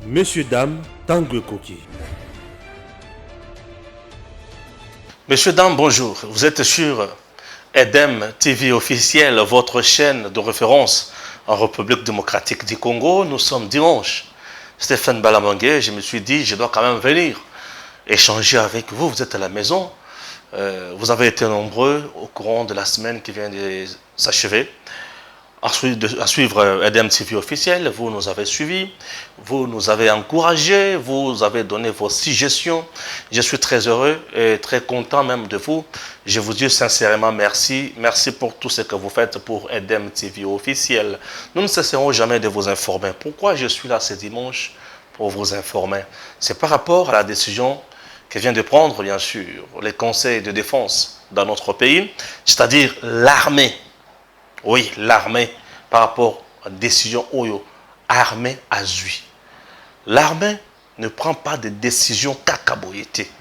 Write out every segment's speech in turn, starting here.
Messieurs, dames, Tanguy Koki. Messieurs, dames, bonjour. Vous êtes sur EDEM TV officiel, votre chaîne de référence en République démocratique du Congo. Nous sommes dimanche. Stéphane Balamangué, je me suis dit, je dois quand même venir échanger avec vous. Vous êtes à la maison. Vous avez été nombreux au courant de la semaine qui vient de s'achever à suivre EDEM TV officiel. Vous nous avez suivis, vous nous avez encouragés, vous avez donné vos suggestions. Je suis très heureux et très content même de vous. Je vous dis sincèrement merci. Merci pour tout ce que vous faites pour EDEM TV officiel. Nous ne cesserons jamais de vous informer. Pourquoi je suis là ce dimanche pour vous informer? C'est par rapport à la décision que vient de prendre, bien sûr, les conseils de défense dans notre pays, c'est-à-dire l'armée. Oui, l'armée, par rapport à la décision Oyo, armée à Zui. L'armée ne prend pas de décision cacaboyété.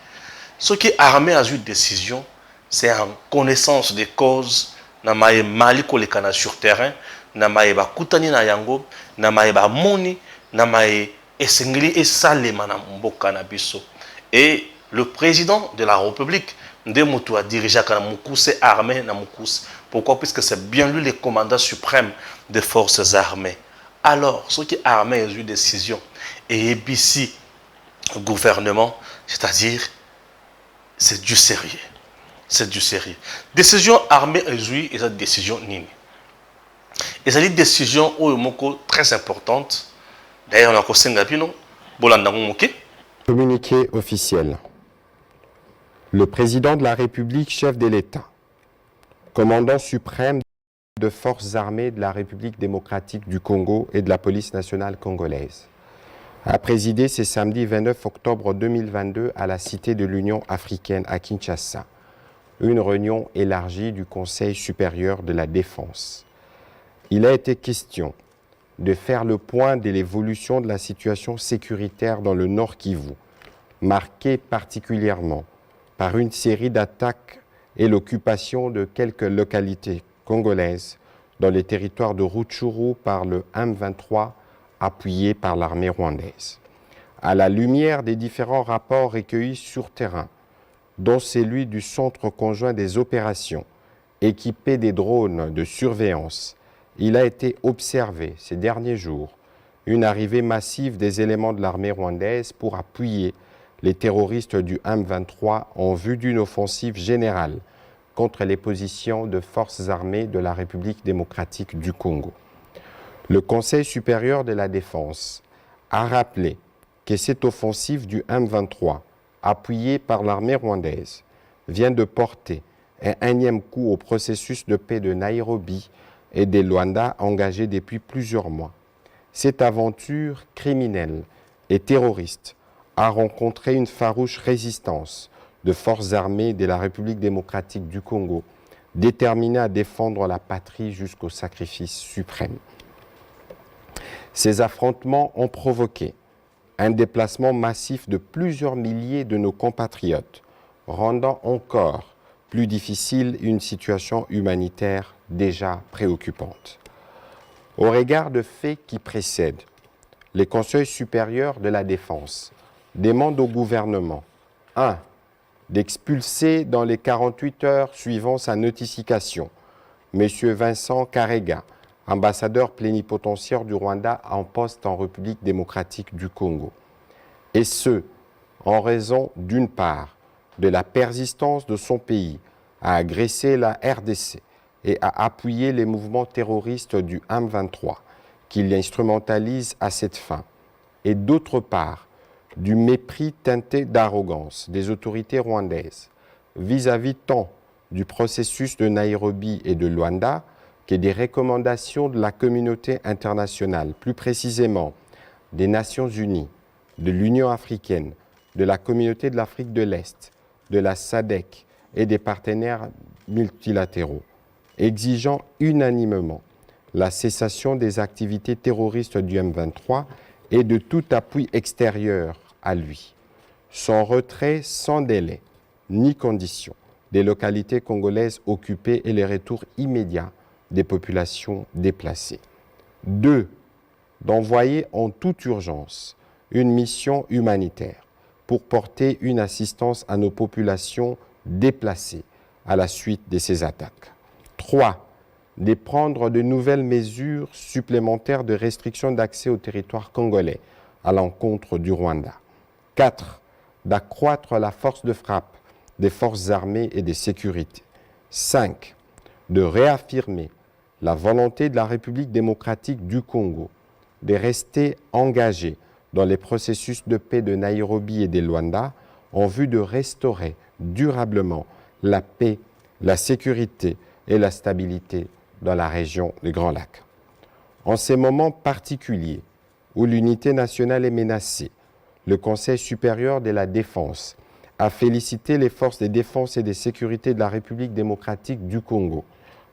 Ce qui est armée à Zui décision, c'est en connaissance des causes, namaye maliko lekana sur terrain, namaye ba kutani na yango, namaye ba moni, namaye esengeli esalema na mboka na biso. Et le président de la République, Ndemutu a dirigé à Mukuse armée na Mukuse. Pourquoi? Puisque c'est bien lui le commandant suprême des forces armées. Alors, ce qui est armé a eu décision et ABC gouvernement, c'est-à-dire c'est du sérieux. C'est du sérieux. Décision armée a eu et cette décision nini. Et cette décision très importante. D'ailleurs, on a conseillé Ngabino, Bolandangomoke. Communiqué officiel. Le président de la République, chef de l'État, commandant suprême de forces armées de la République démocratique du Congo et de la police nationale congolaise, a présidé ce samedi 29 octobre 2022 à la Cité de l'Union africaine à Kinshasa, une réunion élargie du Conseil supérieur de la défense. Il a été question de faire le point de l'évolution de la situation sécuritaire dans le Nord Kivu, marquée particulièrement par une série d'attaques et l'occupation de quelques localités congolaises dans les territoires de Rutshuru par le M23 appuyé par l'armée rwandaise. À la lumière des différents rapports recueillis sur terrain, dont celui du Centre conjoint des opérations équipé des drones de surveillance, il a été observé ces derniers jours une arrivée massive des éléments de l'armée rwandaise pour appuyer les terroristes du M23 en vue d'une offensive générale contre les positions de forces armées de la République démocratique du Congo. Le Conseil supérieur de la défense a rappelé que cette offensive du M23, appuyée par l'armée rwandaise, vient de porter un énième coup au processus de paix de Nairobi et de Luanda engagé depuis plusieurs mois. Cette aventure criminelle et terroriste a rencontré une farouche résistance de forces armées de la République démocratique du Congo, déterminées à défendre la patrie jusqu'au sacrifice suprême. Ces affrontements ont provoqué un déplacement massif de plusieurs milliers de nos compatriotes, rendant encore plus difficile une situation humanitaire déjà préoccupante. Au regard de faits qui précèdent, le Conseil supérieur de la défense demande au gouvernement 1. D'expulser dans les 48 heures suivant sa notification M. Vincent Karega, ambassadeur plénipotentiaire du Rwanda en poste en République démocratique du Congo. Et ce, en raison d'une part de la persistance de son pays à agresser la RDC et à appuyer les mouvements terroristes du M23 qu'il instrumentalise à cette fin, et d'autre part du mépris teinté d'arrogance des autorités rwandaises vis-à-vis tant du processus de Nairobi et de Luanda que des recommandations de la communauté internationale, plus précisément des Nations Unies, de l'Union africaine, de la Communauté de l'Afrique de l'Est, de la SADC et des partenaires multilatéraux, exigeant unanimement la cessation des activités terroristes du M23 et de tout appui extérieur à lui, son retrait sans délai ni condition des localités congolaises occupées et les retours immédiats des populations déplacées. 2. D'envoyer en toute urgence une mission humanitaire pour porter une assistance à nos populations déplacées à la suite de ces attaques. 3. De prendre de nouvelles mesures supplémentaires de restriction d'accès au territoire congolais à l'encontre du Rwanda. 4. D'accroître la force de frappe des forces armées et de sécurité. 5. De réaffirmer la volonté de la République démocratique du Congo de rester engagée dans les processus de paix de Nairobi et de Luanda en vue de restaurer durablement la paix, la sécurité et la stabilité dans la région du Grand Lac. En ces moments particuliers où l'unité nationale est menacée, le Conseil supérieur de la défense a félicité les forces de défense et de sécurité de la République démocratique du Congo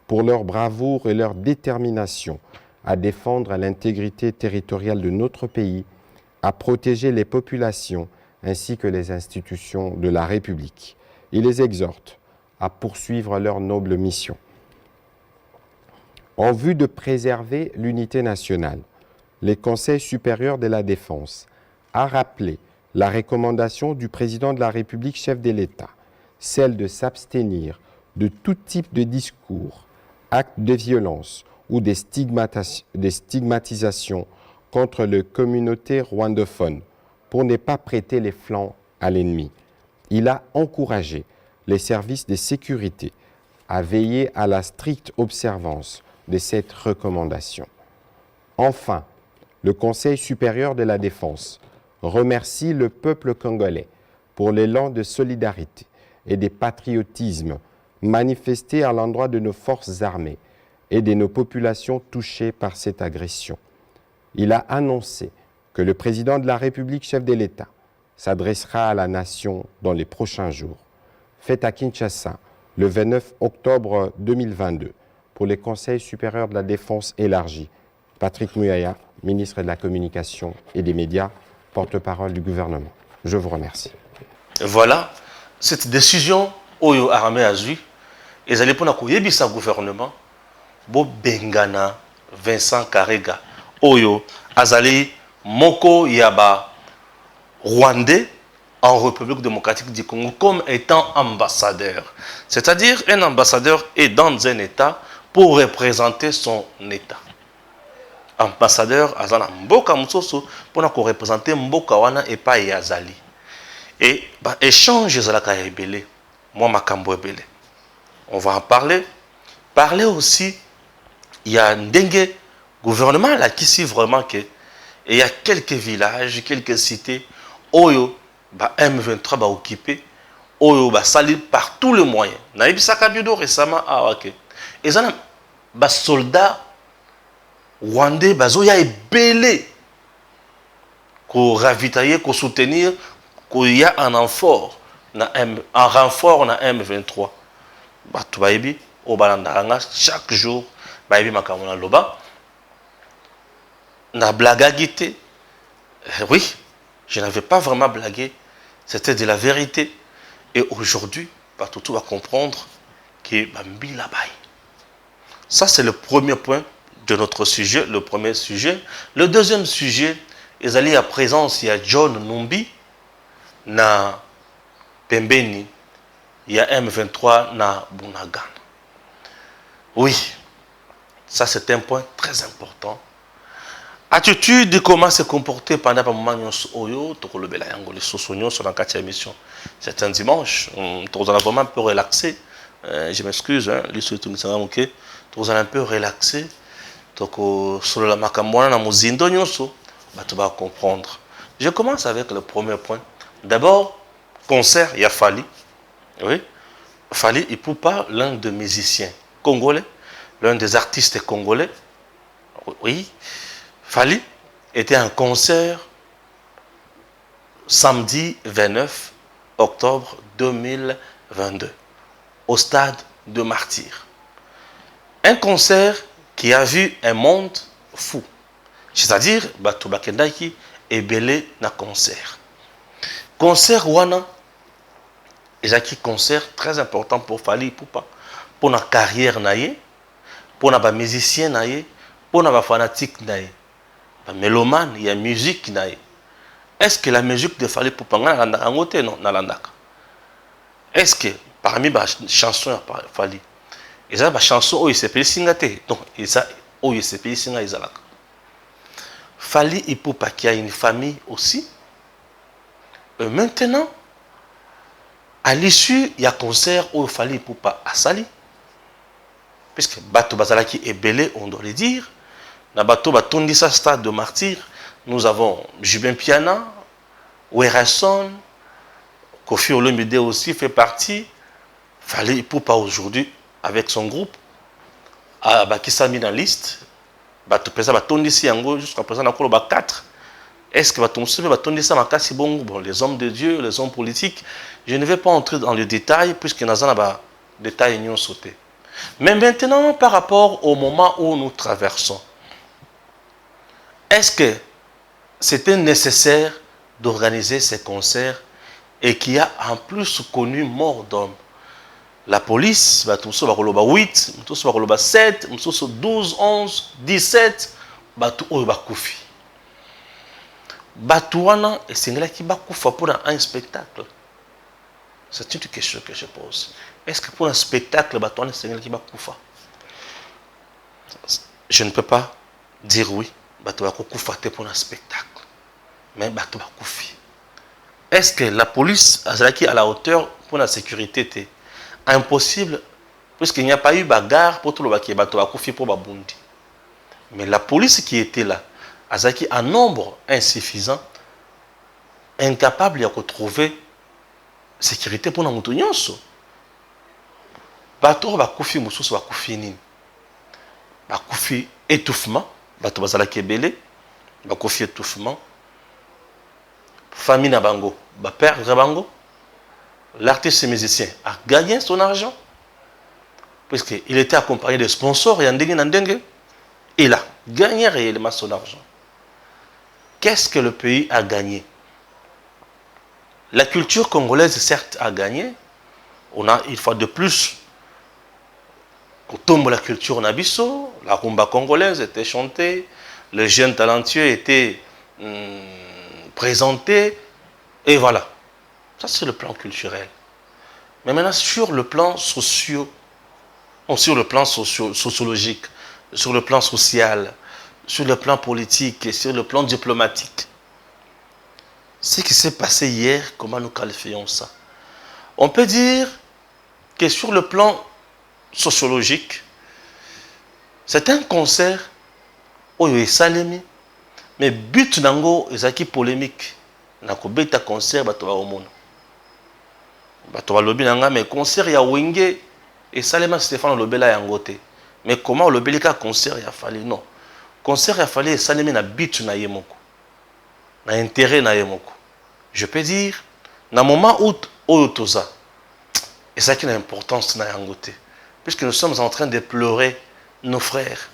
pour leur bravoure et leur détermination à défendre l'intégrité territoriale de notre pays, à protéger les populations ainsi que les institutions de la République. Il les exhorte à poursuivre leur noble mission. En vue de préserver l'unité nationale, le Conseil supérieur de la défense a rappelé la recommandation du président de la République, chef de l'État, celle de s'abstenir de tout type de discours, actes de violence ou des stigmatisations contre les communautés rwandophones pour ne pas prêter les flancs à l'ennemi. Il a encouragé les services de sécurité à veiller à la stricte observance de cette recommandation. Enfin, le Conseil supérieur de la défense remercie le peuple congolais pour l'élan de solidarité et de patriotisme manifesté à l'endroit de nos forces armées et de nos populations touchées par cette agression. Il a annoncé que le président de la République, chef de l'État, s'adressera à la nation dans les prochains jours. Fait à Kinshasa le 29 octobre 2022 pour les Conseils supérieurs de la défense élargi. Patrick Muyaya, ministre de la Communication et des Médias, porte-parole du gouvernement. Je vous remercie. Voilà, cette décision, Oyo Arame Azui, et allez pour le gouvernement, Bo Bengana, Vincent Karega, Oyo, Azali, Moko Yaba, Rwandais, en République démocratique du Congo, comme étant ambassadeur. C'est-à-dire, un ambassadeur est dans un État pour représenter son État. Ambassadeur azana mboka musoso pour représenter mboka wana et pas yazali. Et bah, échange ezalaka ebele. Moi makambo ebele. On va en parler. Parler aussi, il y a un dengue gouvernement là qui sait vraiment que il y a quelques villages, quelques cités, Oyo, bah, M23 va occuper, Oyo va salir par tous les moyens. Naïbisaka Biodo récemment à Wake. Et ça, bah, soldats Rwandais, bazoya ebele ko ravitailler, ko soutenir, ko y a un renfort na M23. Ba to bayebi o balandanga chaque jour bayebi makamona loba na blagagité. Oui, je n'avais pas vraiment blagué, c'était de la vérité. Et aujourd'hui, bah, tout va comprendre que Bambi la baille. Ça c'est le premier point de notre sujet, le premier sujet. Le deuxième sujet, ils allaient à présence, il y a John Numbi, na Pembeni, il y a M23 na Bunagan. Oui, ça c'est un point très important. Attitude de comment se comporter pendant un moment oyo, to le bela yango le sosonyo sur la 4e émission. C'est un dimanche, on a vraiment un peu relaxé. Je m'excuse, hein, les souhaitons nous savons que on a un peu relaxé. Donc, sur la makamwana na muzindo nyonso, tu vas comprendre. Je commence avec le premier point. D'abord, concert, il y a Fali. Oui, Fali Ipupa, l'un des musiciens congolais, l'un des artistes congolais. Oui, Fali était un concert samedi 29 octobre 2022 au stade de Martyrs. Un concert qui a vu un monde fou. C'est-à-dire, Batubakendaki est belé na concert. Concert Wana, et un concert très important pour Fali Ipupa, pour la carrière naïe, pour les musiciens naïe, pour les fanatiques naïe. Les mélomanes, il y a musique naïe. Est-ce que la musique de Fally Ipupa nalandaka yango te? Non, nalandaka. Est-ce que parmi les chansons de Fally, il y a des chansons où il s'est payé singate? Donc, il y a où il s'est payé singate. Fally Ipupa qui a une famille aussi. Et maintenant, à l'issue, il y a un concert où Fally Ipupa a sali. Puisque Bato Bazalaki est belé, on doit le dire. Dans Bato Batondissa Stade de Martyr, nous avons Jubin Piana, Werason, Kofi Olomide aussi fait partie. Fally Ipupa aujourd'hui, avec son groupe, qui s'est mis dans la liste. Bato Pesa Batondissi Yango, jusqu'à présent, on a encore 4. Est-ce que bon, les hommes de Dieu, les hommes politiques, je ne vais pas entrer dans les détails, puisque nous avons des détails qui ont sauté. Mais maintenant, par rapport au moment où nous traversons, est-ce que c'était nécessaire d'organiser ces concerts et qu'il y a en plus connu mort d'hommes? La police, 8, 7, 12, 11, 17, Koufi. Batouana et Singla qui Bakoufa pour un spectacle. C'est une question que je pose. Est-ce que pour un spectacle, Batouana et Singla qui Bakoufa? Je ne peux pas dire oui. Batouana Koufa pour un spectacle. Mais Batouana Koufi. Est-ce que la police a à la hauteur pour la sécurité était impossible, puisqu'il n'y a pas eu bagarre pour tout le monde qui est Batouana Koufi pour Babundi. Mais la police qui était là, Azaki en nombre insuffisant, incapable de trouver sécurité pour nous tous. Bato bakoufi mususu bakoufi nini? Bakoufi étouffement, bato bazala kebele, bakoufi étouffement. Famille na bango, ba perdre bango. L'artiste musicien a gagné son argent puisqu'il était accompagné de sponsors et en il a gagné réellement son argent. Qu'est-ce que le pays a gagné? La culture congolaise, certes, a gagné. On a, une fois de plus, au tombe la culture Nabiso, la rumba congolaise était chantée, les jeunes talentueux étaient présentés, et voilà. Ça, c'est le plan culturel. Mais maintenant, sur le plan sociologique, sur le plan social, sur le plan politique et sur le plan diplomatique. Ce qui s'est passé hier, comment nous qualifions ça? On peut dire que sur le plan sociologique, c'est un concert où il y a salemi, mais but nango est polémique. Nako beta concert bato ba omona. Bato ba lobi nanga mais concert ya Wenge et Salema Stéphane Lobela yangote. Mais comment le belika concert ya Fally? Non. Concert ya Fally salemi na but na yemoko. Na intérêt na yemoko. Je peux dire na moment où oyotoza et ça qui a une importance na yangote. Puisque nous sommes en train de pleurer nos frères.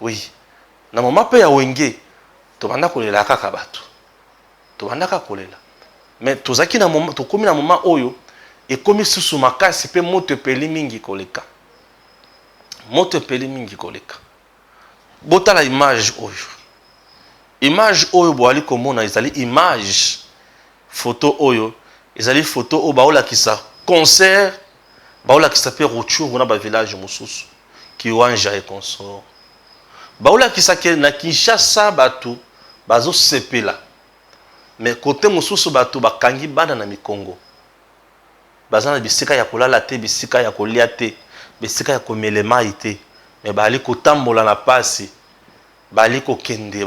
Oui. Na moment pe ya Wenge to banda kolela kaka bato. To banda ka kolela. Mais tozaki na moment to komi na moment oyo et comme sous makasi pe moto peli mingi koleka. Moto peli mingi koleka. Bota la image oyo. Image oyo boali komona ezali image photo oyo ezali photo o baola kisa concert baola kisa pe rutshuru na ba village mosusu Kiwanja et consort. Baola kisa ke na Kinshasa batu bazo sepela. Mais côté mosusu batu bakangi bana na mikongo. Bazana bisika ya kolala te, bisika ya kolia te, bisika ya komelema ite. Mais bali kotambola na pasi. Bali ko kende.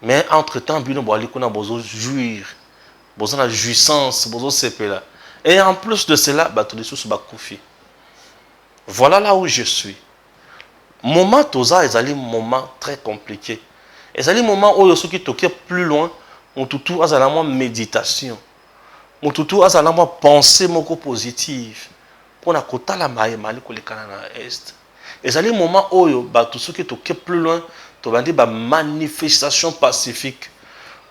Mais entre-temps, bino bali kona bozo jouir. Bozo na jouissance, bozo sepela. Et en plus de cela, batu de sous bakoufi. Voilà là où je suis. Moment toza ezali moment très compliqué. Ezali moment où ceux qui toquent plus loin, on toutou azala moi méditation. On toutou azala moi pensée moko positive. Pour na kota la maye mali ko lekana na est. Ezali moment où ba tous ceux qui toquent plus loin, to bandi ba manifestation pacifique.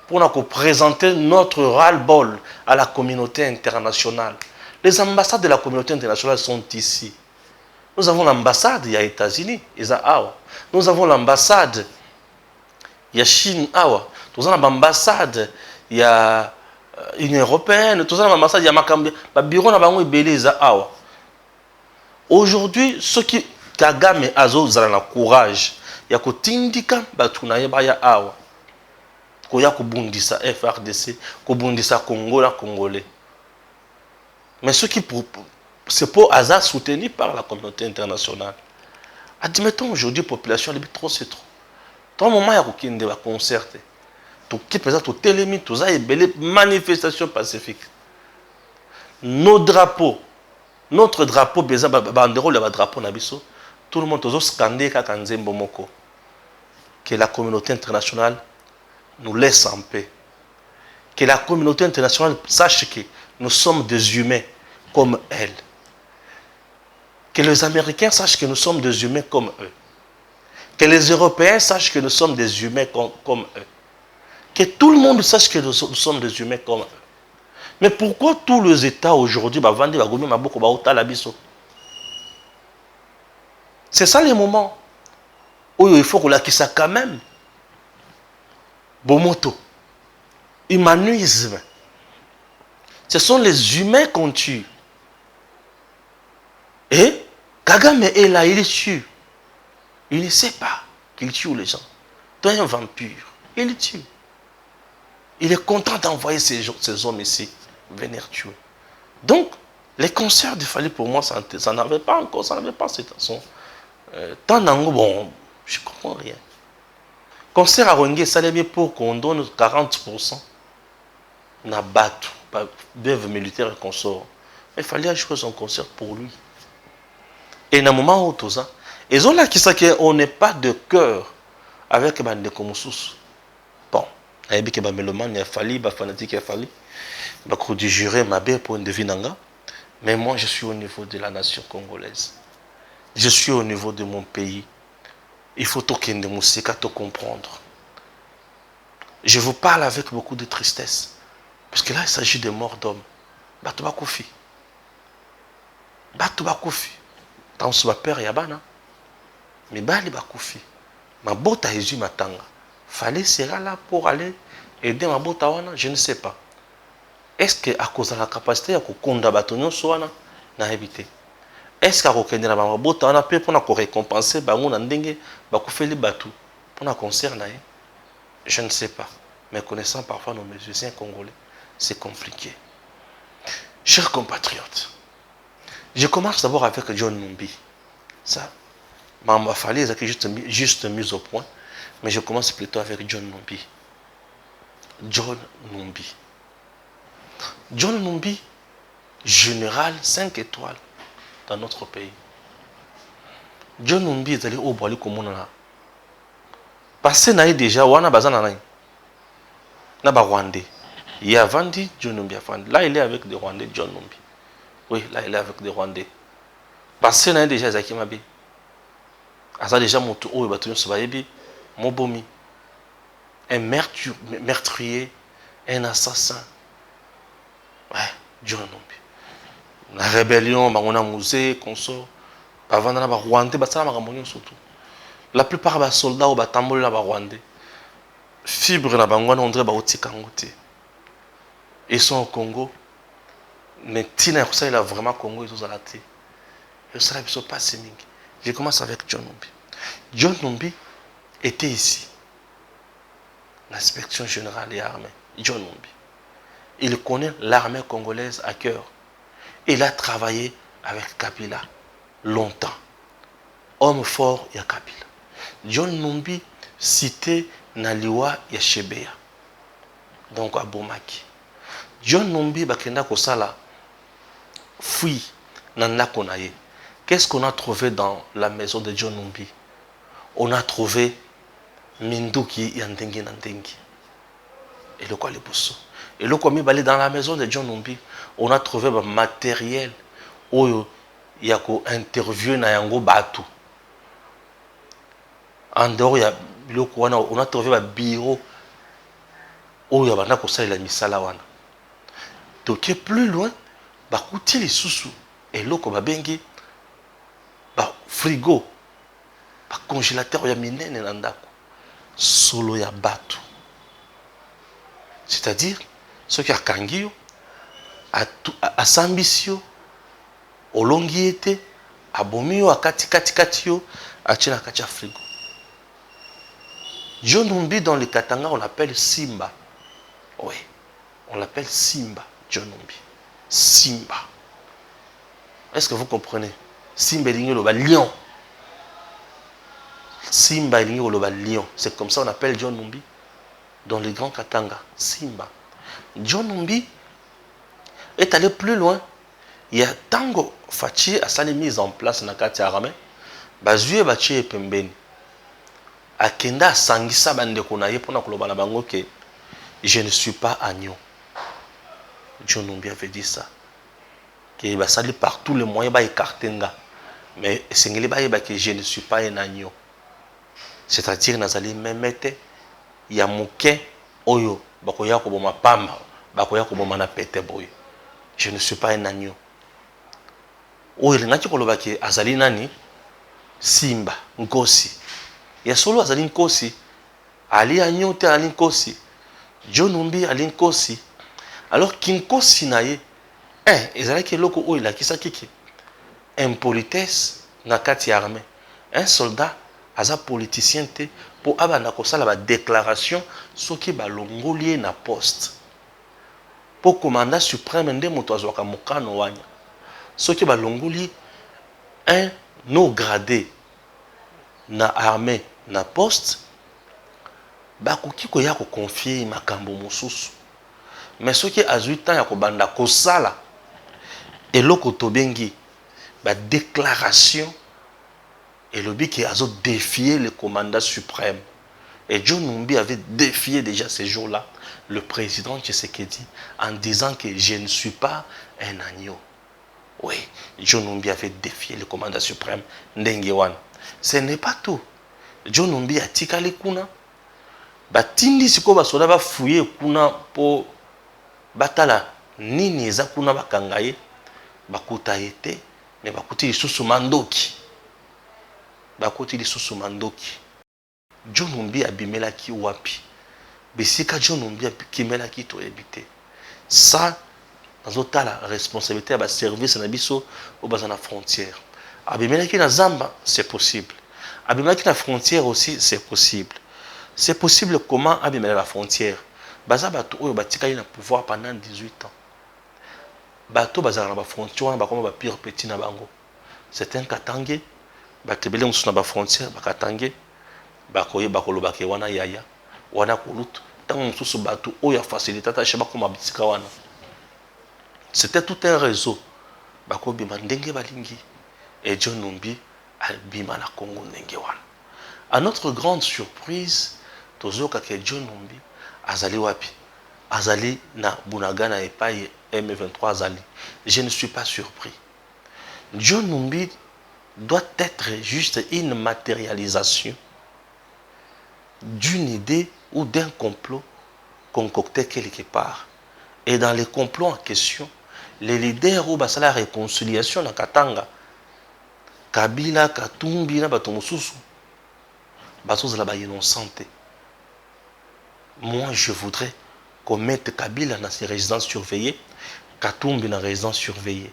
Pour na ko présenter notre ras-le-bol à la communauté internationale. Les ambassades de la communauté internationale sont ici. Nous avons l'ambassade, il y a les États-Unis, nous avons l'ambassade il y a Chine, awa, tout ça, l'ambassade, il y a Union européenne, tout ça, l'ambassade, il y a Makambi, le bureau, il y a Beleza, awa. Aujourd'hui, ceux qui Kagame Azo ont courage, il y a que Tindika, Batunaye, Baya awa. Koya Kubundisa FRDC, Kubundisa Congo, la Congolais. Mais ceux qui, c'est pour hasard soutenu par la communauté internationale. Admettons aujourd'hui, la population, elle est trop, c'est trop. Tout le moment, il y a un concert. Tout qui présente, tout télémi, tout ça, il y a des manifestations pacifiques. Nos drapeaux, notre drapeau, tout le monde a scandé que la communauté internationale nous laisse en paix. Que la communauté internationale sache que nous sommes des humains comme elle. Que les Américains sachent que nous sommes des humains comme eux. Que les Européens sachent que nous sommes des humains comme eux. Que tout le monde sache que nous sommes des humains comme eux. Mais pourquoi tous les États aujourd'hui c'est ça les moments où il faut qu'on l'acquisse quand même. Bomoto, humanisme. Ce sont les humains qu'on tue. Et Kagame est là, il tue. Il ne sait pas qu'il tue les gens. C'est un vampire. Il tue. Il est content d'envoyer ces hommes ici venir tuer. Donc, les concerts de Fali, pour moi, ça n'avait pas encore, ça n'avait pas cette façon. Tant d'ango, bon, je ne comprends rien. Concert à Rwenge, ça l'est bien pour qu'on donne 40% na batu, d'œuvres militaires et consorts. Il fallait jouer son concert pour lui. Et dans le moment où tout ça, ils ont là qui sait qu'on n'est pas de cœur avec Bande Komoussous. Bon, il y a des mélomane, il y a fallu, il y a fanatique, il y a fallu. Il y a du jurer ma belle pour une devinanga. Mais moi, je suis au niveau de la nation congolaise. Je suis au niveau de mon pays. Il faut toquer de musique à te comprendre. Je vous parle avec beaucoup de tristesse. Parce que là, il s'agit de morts d'hommes. Batouba Koufi. Batouba Koufi. Tant que père yabana. Mais Bali Bakoufi. Ma botte a Jésus Matanga. Fallait sera là pour aller aider ma botte à wana, je ne sais pas. Est-ce qu'à cause de la capacité à konda batonyo soana na évité? Est-ce qu'à cause de la botte on a pu pour récompenser bango na ndenge bakufi li batu pour na concert na? Je ne sais pas. Mais connaissant parfois nos musiciens congolais, c'est compliqué. Chers compatriotes, je commence d'abord avec John Numbi. Ça, il fallait juste mise au point, mais je commence plutôt avec John Numbi. John Numbi. John Numbi, général 5 étoiles dans notre pays. John Numbi est allé au Boali comme on a. Passé déjà, on a besoin d'un Naba Rwandais. Il a vendu John Numbi. Là, il est avec des Rwandais, John Numbi. Oui, là, il est avec des Rwandais. Passé déjà, Zaki Mabi. Asa déjà, mon tour, il va Mobomi. Un meurtrier, un assassin. Ouais, John Numbi. La rébellion, on a musée, consort. Avant, on a Rwandais, surtout. La plupart des soldats au Batambol, Rwandais. Fibre na bangwana on dirait ba otikangote. Ils sont au Congo. Mais Tina ça il a vraiment Congo ils ont zalaté. Et ça ils sont pas mingi. Je commence avec John Numbi. John Numbi était ici. L'inspection générale et armée. John Numbi. Il connaît l'armée congolaise à cœur. Il a travaillé avec Kabila longtemps. Homme fort, il y a Kabila. John Numbi cité Naliwa Yashebea. Donc à Bomaki. John Numbi bakenda kosala fui nanda konaye. Qu'est-ce qu'on a trouvé dans la maison de John Numbi? On a trouvé Minduki Yandengi Nandengi. Et le quoi les boussos. Et le quoi mi dans la maison de John Numbi, on a trouvé un matériel où il y a interview na yango batu. En dehors, on a trouvé un bureau où il y a un misala wana. Donc plus loin, bakuti les sous et loko babengi ba frigo, ba congélateur ya minene na ndako. solo ya bato. C'est-à-dire, ce qui a kangio, a sambisio, olongi ete, a bomio, a kati yo, a tchina kati frigo. John Numbi dans le Katanga, on l'appelle Simba. Oui, on l'appelle Simba, John Numbi. Simba. Est-ce que vous comprenez? Simba est lion. Simba est lion. C'est comme ça qu'on appelle John Numbi dans le Grand Katanga. Simba. John Numbi est allé plus loin. Il y a Tango Fachi à sa mise en place dans la carte aramé. Bazue Bachi et Pembeni. Akenda Sangisa Bande Konaye pour na bango que je ne suis pas agneau. John Numbi avait dit ça. Que va salir par tous les moyens ba écartenga. Mais sengeli ba que je ne suis pas un agneau. C'est-à-dire nazali memete ya muke oyo bakoya ko boma pamba bakoya ko boma na pete boy. Je ne suis pas un agneau. Oyo ngati ko loba ke azali nani Simba Nkosi. Ya solo azali Nkosi. Ali agneau te ali Nkosi. John Numbi ali Nkosi. Alors Kinkosi na ye ezali ke loko oyo la kisaki ki impolitesse na kati armée. Un soldat aza politicien te pour abanda kosala ba déclaration soki balongoli na poste. Pour commandant suprême nde moto azwaka mokano wanya. Soki balongoli un no gradé na armée na poste bakoki koya ko confier makambo mosusu. Mais soki azui temps ya kobanda kosala eloko tobengi ba déclaration et le but qui a défié le commandant suprême. Et John Numbi avait défié déjà ces jours-là le président Tshisekedi en disant que je ne suis pas un agneau. Oui, John Numbi avait défié le commandant suprême Ndengewan. Ce n'est pas tout. John Numbi a tikali kuna. Batindi siko basoda ba fouiller kuna po batala nini eza kuna bakangaye bakuta ete mais bakuti lisusu mandoki. Bakoti lisusu mandoki. John Numbi abimelaki wapi. Bisika John Numbi abimelaki to ebité. Ça dans la responsabilité à service na biso au bas na frontière. Abimelaki na Zamba, c'est possible. Abimelaki na frontière aussi, c'est possible. C'est possible comment abimelaki la frontière. Baza bato oyo batikali na pouvoir pendant 18 ans. Bato bazala na frontière wana bakoma ba pire petit na bango. C'est un Katangé. Batebele musu na ba frontière bakatange bakoye bakoloba ke wana yaya wana kolutu tango mususu bato oya facilitata sheba koma bitika wana. C'était tout un réseau bakobima ndenge balingi et John Numbi abima na Congo ndenge wana. À notre grande surprise tozoka ke John Numbi azali wapi azali na Bunagana epai M23 azali. Je ne suis pas surpris. John Numbi doit être juste une matérialisation d'une idée ou d'un complot concocté quelque part. Et dans les complots en question, les leaders ou la réconciliation na Katanga, Kabila, Katumbi, na Batomususu, Batozala ba innocente. Moi, je voudrais qu'on mette Kabila dans ses résidences surveillées, Katumbi dans résidence surveillée.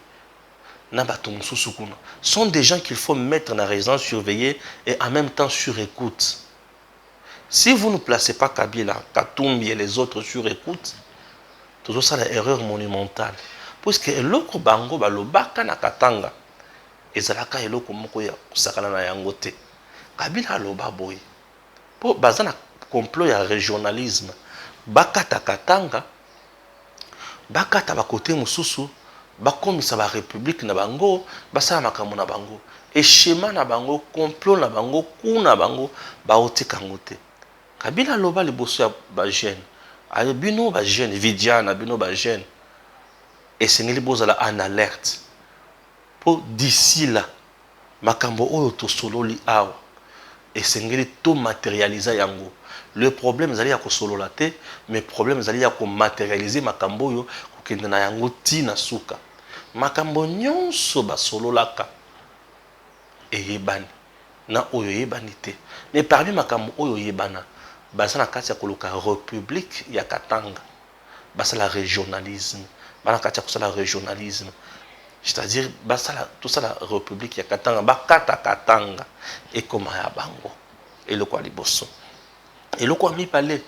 Sont des gens qu'il faut mettre dans la résidence surveillée et en même temps sur écoute. Si vous ne placez pas Kabila, Katumbi et les autres sur écoute, tout ça c'est une erreur monumentale. Puisque eloko bango balobaka na Katanga ezalaka eloko moko ya kusakana na yango te. Kabila aloba boy. Po bazana complot ya régionalisme. Bakata Katanga, bakata bakote mususu. Bakomisa ba république na bango basala makambo na bango et schéma na bango complot na bango kuna bango baotika ngote. Kabila loba liboso ya ba jeune ayo bino ba jeune vidiana bino ba jeune et sengeli bozala en alerte pour d'ici là makambo oyo to sololi awa et sengeli to matérialiser yango. Le problème zali ya ko solola te mais problème zali ya ko matérialiser makambo oyo kokende na yango ti na suka. Makambo nyonso basololaka eyebani na oyo yebani te. Mais parmi makambo oyo yebana baza na kati ya koluka république ya Katanga, basala régionalisme, bana kati ya kosala régionalisme, c'est-à-dire basala tout ça la république ya Katanga, bakata Katanga ekoma ya bango eloko ya liboso. Eloko ya mibale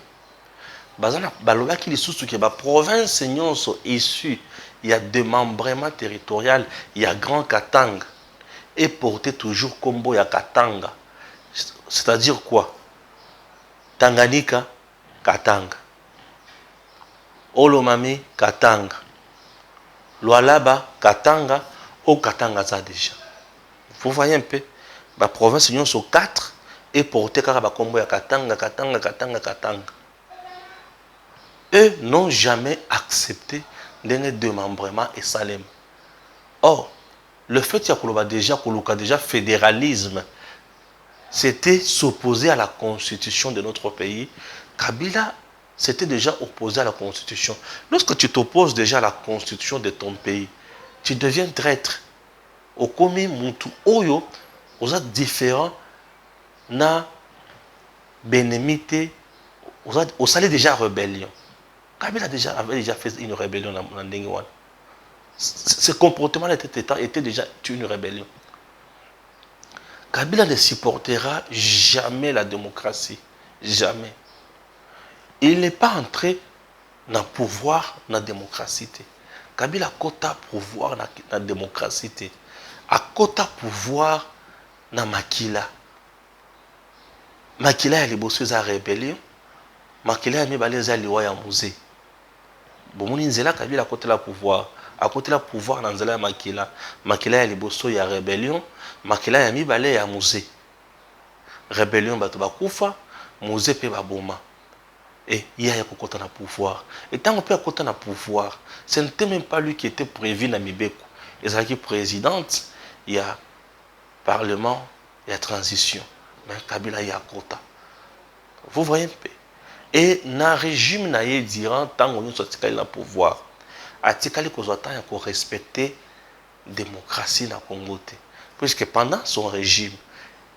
bazana balobaki lisusu ke ba province nyonso issue ya démembrement territorial ya Grand Katanga et porter toujours combo ya Katanga, c'est-à-dire quoi? Tanganyika Katanga, Olomami Katanga, Lualaba Katanga, au Katanga ça déjà. Vous voyez un peu, la province union sur 4 et porter car ba combo ya Katanga, Katanga, Katanga, Katanga. Eux n'ont jamais accepté d'un démembrement et Salem. Or, le fait qu'il y a déjà fédéralisme, c'était s'opposer à la constitution de notre pays. Kabila s'était déjà opposé à la constitution. Lorsque tu t'opposes déjà à la constitution de ton pays, tu deviens traître. Au komi mutu oyo, vous êtes différents na bénémité, vous allez déjà rébellion. Kabila avait déjà fait une rébellion dans Ndengwan. Ce comportement était déjà une rébellion. Kabila ne supportera jamais la démocratie. Jamais. Il n'est pas entré dans le pouvoir, dans la démocratie. Kabila a quota pouvoir dans la démocratie. A quota pouvoir dans Makila. Makila a les bosses à rébellion. Makila a mis les alliés à musée. Bon, Nzela Kabila a quota la pouvoir. À côté de la pouvoir dans la Makila. Makila a les bosses à rébellion. Makila a mis balé à musée. Rébellion batuba kufa, musée pe baboma. Et il y a côté na pouvoir. Et tant qu'on peut côté na pouvoir, ce n'était même pas lui qui était prévu dans Mibeko. Il y a qui présidente, il y a parlement, il y a transition. Mais Kabila il y a quota. Vous voyez un peu. Et dans le régime na ye dirant tant qu'on soit na pouvoir, atikali kozota ya ko respecter démocratie na Congo. Puisque pendant son régime,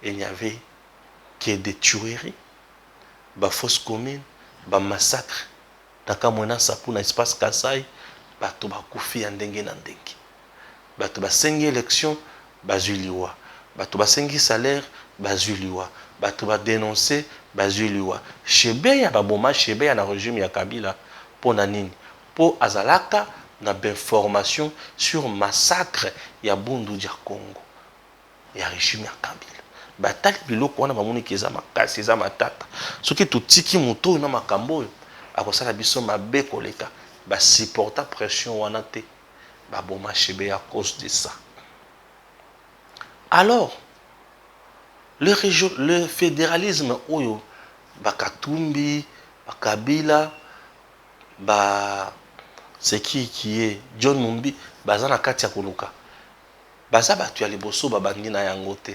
il n'y avait que des tueries, des fausses communes, des massacres. Dans le Sapou, dans l'espace Kassai, il y a des ndenge na ndenge. Il y a des 5 élections, bazuliwa. Il y a 5 salaires, bazuliwa. Il y a dénoncé, bazuliwa. Chebe ya baboma, chebe ya na régime ya Kabila, pour nanini. Pour Azalaka, na information sur massacre ya Bundu dia Congo. Il y a régime ya Kabila. Batali biloko wana bamoni keza makasi eza matata. Soki tutiki moto na makambo akosala biso mabe koleka ba supporta pression wana te. Ba boma chebe à cause de ça. Alors le fédéralisme oyo Bakatumbi, Bakabila, c'est qui est John Mumbi, bazana kati ya koluka. Baza batu ya liboso babandi na yango te.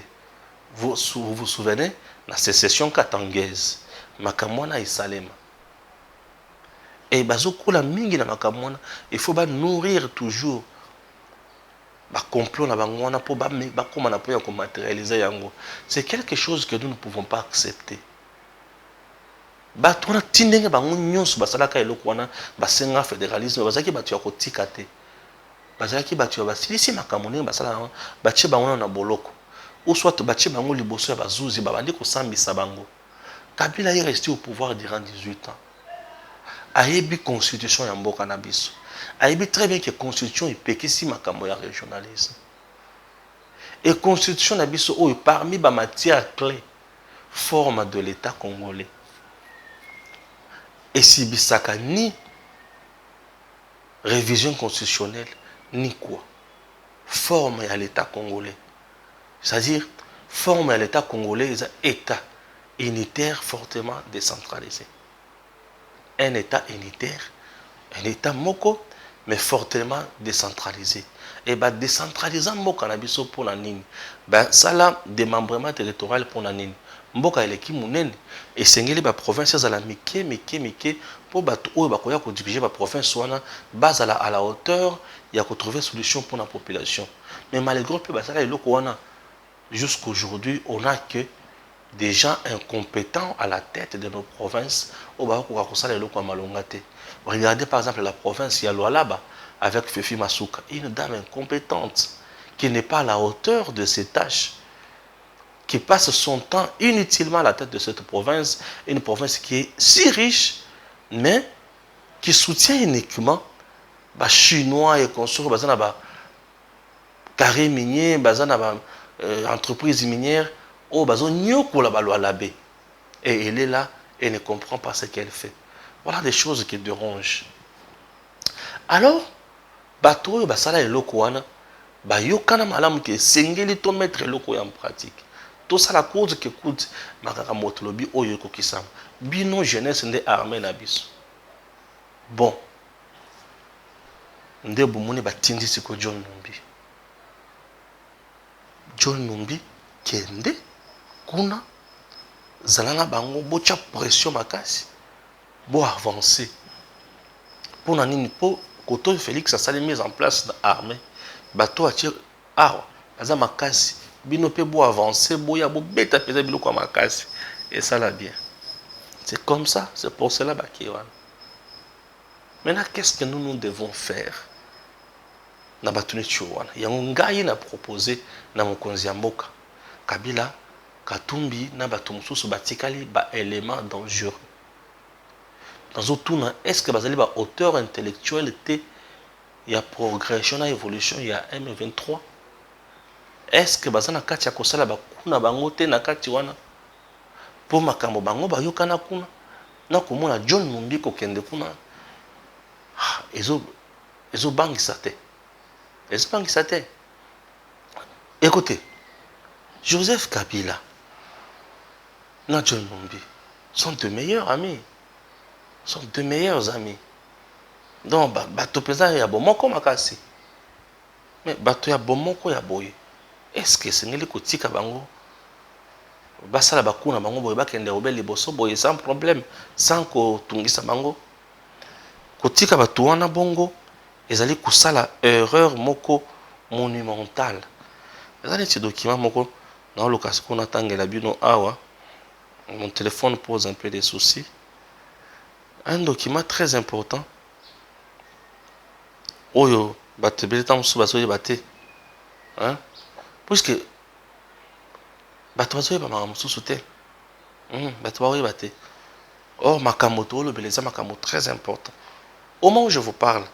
Vous vous souvenez, la sécession katangaise, makamwana et Salema. Et bazokola mingi na makamwana, il faut nourrir toujours ba complot na bangwana pour ba koma na pour matérialiser yango. C'est quelque chose que nous ne pouvons pas accepter. Bato na tindenge bango nyonso basalaka eloko wana basenga fédéralisme bazaki batu ya kotika te. Bazaki batu ya basilisi makamone basala batie bango na boloko. Ou soit batie bango liboso ya bazuzi babandi kosambisa bango. Kabila est resté au pouvoir durant 18 ans. Ayebi constitution ya mboka na biso. Ayebi très bien que constitution ipekisi makambo ya régionalisme. Et constitution na biso oyo parmi ba matières clés forme de l'état congolais. Et si bisaka ni révision constitutionnelle ni quoi. Forme à l'état congolais. C'est-à-dire, forme à l'État congolais, un État unitaire fortement décentralisé. Un État unitaire, un État moko, mais fortement décentralisé. Et bien, décentralisant moko na biso pour la nini. Ben, ça là, démembrement territorial pour la nini. Mboka eleki munene. Et sengeli ba province à la mike, pour bato oyo bakoya ko diriger ba province wana, base à la hauteur, il y a ko trouver solution pour la population. Mais malgré peu, ça là, eloko wana, jusqu'aujourd'hui, on n'a que des gens incompétents à la tête de nos provinces. Regardez par exemple la province Yaloualaba avec Fefi Masuka, une dame incompétente qui n'est pas à la hauteur de ses tâches, qui passe son temps inutilement à la tête de cette province, une province qui est si riche, mais qui soutient uniquement les Chinois et consorts, carré minier, entreprise minière, et elle est là et ne comprend pas ce qu'elle fait. Voilà des choses qui dérangent. Alors, bateau basala eloko wana bayokana malamu ke sengeli to mettre eloko en pratique. Tout ça la cause que coûte makaka motolobi oyo kokisama. Bino jeunesse nde armée na biso. Bon. Nde bomoni batindi siko John Numbi. John Numbi kende kuna zalanga bango bocha pression makasi bo avancer. Pour nani po koto Félix a sali mise en place dans l'armée. Bateau a tiré arbre. Baza makasi. Bino pe bo avancer, boya bo beta pesa bilo kwa makasi. Et ça l'a bien. C'est comme ça, c'est pour cela bakiwan. Maintenant, qu'est-ce que nous devons faire? Na batuni chuwana. Yango ngai na proposé na mokonzi ya mboka. Kabila Katumbi na batu mususu batikali ba élément dangereux. Dans autour, est-ce que bazali ba hauteur intellectuelle il y a progression, évolution, il y a M23? Est-ce que bazana kati ya kosala ba kuna bango te na kati wana? Po makambo bango ba yokana kuna. Na komona John Numbi ko kende kuna. Ezo bangisa te. Ezo bangisa te. Écoutez, Joseph Kabila na John Numbi sont de meilleurs amis. Sont de meilleurs amis. Donc, bato pesa ya bomoko makasi. Mais bato ya bomoko ya boye. Est-ce que c'est ngeli kotika bango? Basala bakuna bango boye bakende obeli boso boye sans problème, sans ko tungisa bango. Kotika bato wana bongo ezali kusala erreur moko monumentale. Ezali ti document moko na lokasi ko na tangela bino awa. Mon téléphone pose un peu des soucis. Un document très important. Oyo, batte beletam sou basoye batte. Hein? Puisque batte basoye ba makamu sou te. Batte basoye batte. Or, makamoto, le beleza makamoto très important. Au moment où je vous parle,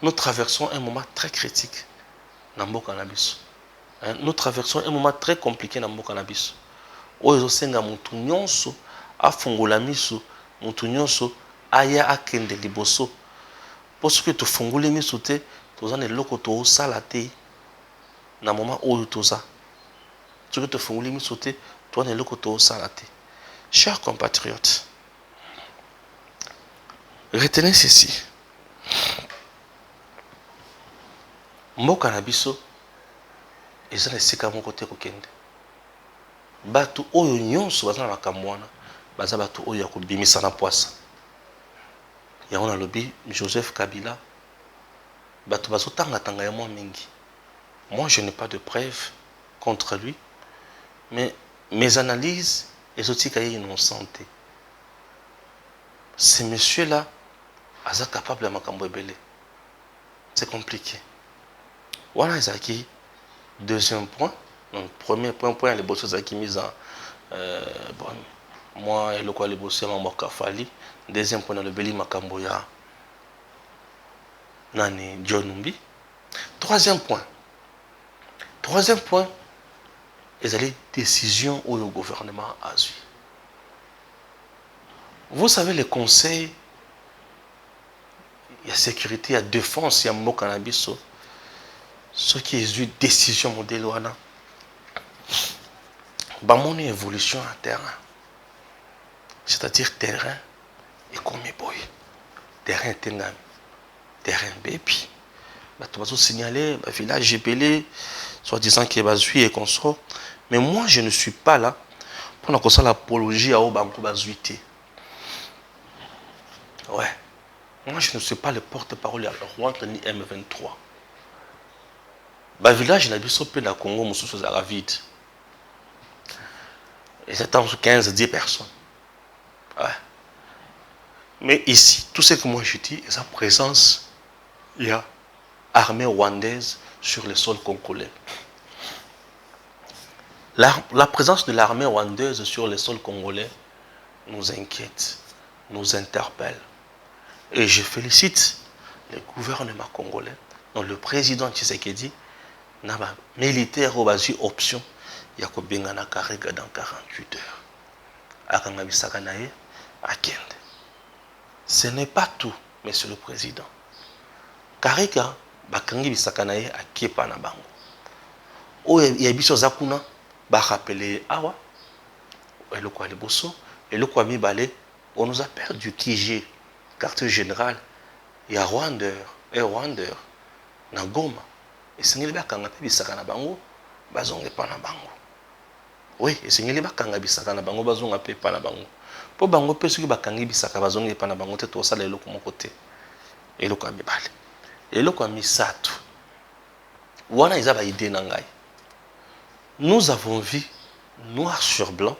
nous traversons un moment très critique dans le cannabis. Nous traversons un moment très compliqué dans le cannabis. Oyo senga mutu nyonso afungola miso. Mutu nyonso aya akende liboso parce que tu fungule miso te toza ne loko to sala te na moment oyo toza tu que tu fungule miso te toza ne loko to sala te. Chers compatriotes, retenez ceci. Mboka na biso eza na esika moko te kokende. Batu oyo nyonso baza na makambo wana baza batu oyo ya kobimisa na poisa. Yango na lobi Joseph Kabila batu bazo tanga ya mwa mingi. Moi je n'ai pas de preuves contre lui, mais mes analyses ezotika ye innocente. Ce monsieur là aza capable ya makambo ebele. C'est compliqué. Voilà ezaki deuxième point. Donc premier point les bosses ezaki mise en bon, moi et le quoi les bosses Mamboka Fali. Deuxième point, le Beli Makamboya Nani John Numbi. Troisième point, ils allaient décision où le gouvernement a suivi. Vous savez, les conseils, il y a sécurité, il y a défense, il y a mot cannabis. Ce qui est une décision modèle, mon évolution en terrain, c'est-à-dire terrain. Et comme boy, terrain tengami, terrain baby, tu vas signaler, village GPL, soit disant qu'il va et consort. Mais moi, je ne suis pas là pour qu'on soit l'apologie à Obanko Bazuité. Ouais. Moi, je ne suis pas le porte-parole à Rwanda ni M23. Le village n'a pas de Congo, Moussous à la vide. Et c'est entre 15 et 10 personnes. Ouais. Mais ici, tout ce que moi je dis, sa présence, il y a armée rwandaise sur le sol congolais. La présence de l'armée rwandaise sur le sol congolais nous inquiète, nous interpelle. Et je félicite le gouvernement congolais, donc le président Tshisekedi, n'a pas militaire ou basi option, il y a que Bengana Karega dans 48 heures. Akangabi Sakanaye, Akende. Ce n'est pas tout, monsieur le président. Karega, Bakangi Bisakanaye, Akepa na bango. O yabiso zakuna, ba rappeler awa, et le quoi les bosso, et le quoi mi balé, on nous a perdu Kije, quartier général, il y a Rwandeur, na Goma. Et c'est ngeli bakanga pe bisaka na bango, bazonge pa na bango. Oui, et c'est ngeli bakanga bisaka na bango, bazonga pe pa na bango. Po bango pe soki bakangi bisaka bazonge pa na bango te to sala eloko moko te. Eloko ya mibale. Eloko ya misato. Wana eza ba idée na ngai. Nous avons vu noir sur blanc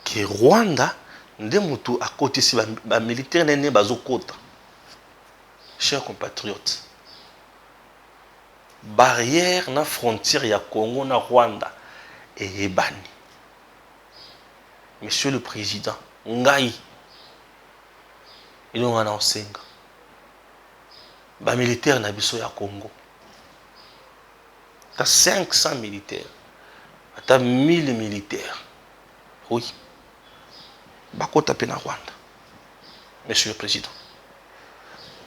que Rwanda nde mutu akotisi ba militaire nene bazokota. Chers compatriotes, barrière na frontière ya Congo na Rwanda et ebani. Monsieur le Président, ngai il en a ensenga. Ba militaire na biso ya Congo. T'as 500 militaires. T'as 1000 militaires. Oui. Bakota pe na Rwanda. Monsieur le Président.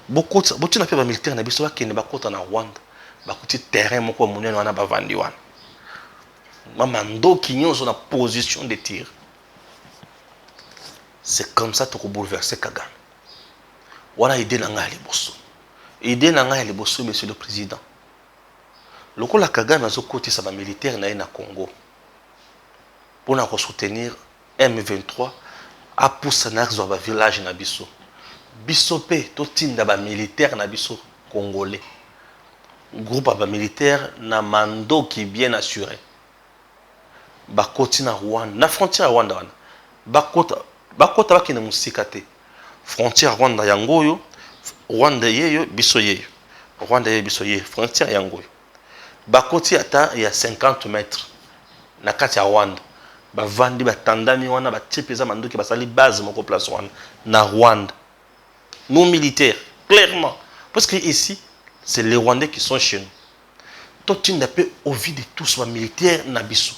Beaucoup de militaires na biso qui ne bakota na Rwanda. Bakuti terrain moko monene wana bavandi wana. Mamando kinyo na position de tir. C'est comme ça que tu bouleverser Kagame. Wana idée na ngai liboso. Idée na ngai liboso, monsieur le président. Lokola Kagame azokotisa ba militaire na na Congo. Pour na soutenir M23 a poussa na zo ba village na biso. Biso pe to tinda ba militaire na biso congolais. Groupe ba militaire na mando qui bien assuré. Bakoti na Rwanda, na frontière Rwanda wana. Bakota bakina musika te. Frontière Rwanda yangoyo, Rwanda yeyo biso yeyo. Rwanda yeyo biso yeyo, frontière yangoyo. Bakoti ata ya 50 mètres na kati ya Rwanda. Bavandi batandami wana batipeza mandoki basali base moko place wana na Rwanda. Nos militaires, clairement, parce que ici c'est les Rwandais qui sont chez nous. Toi, tu n'as pas envie de tous les militaires Nabiso.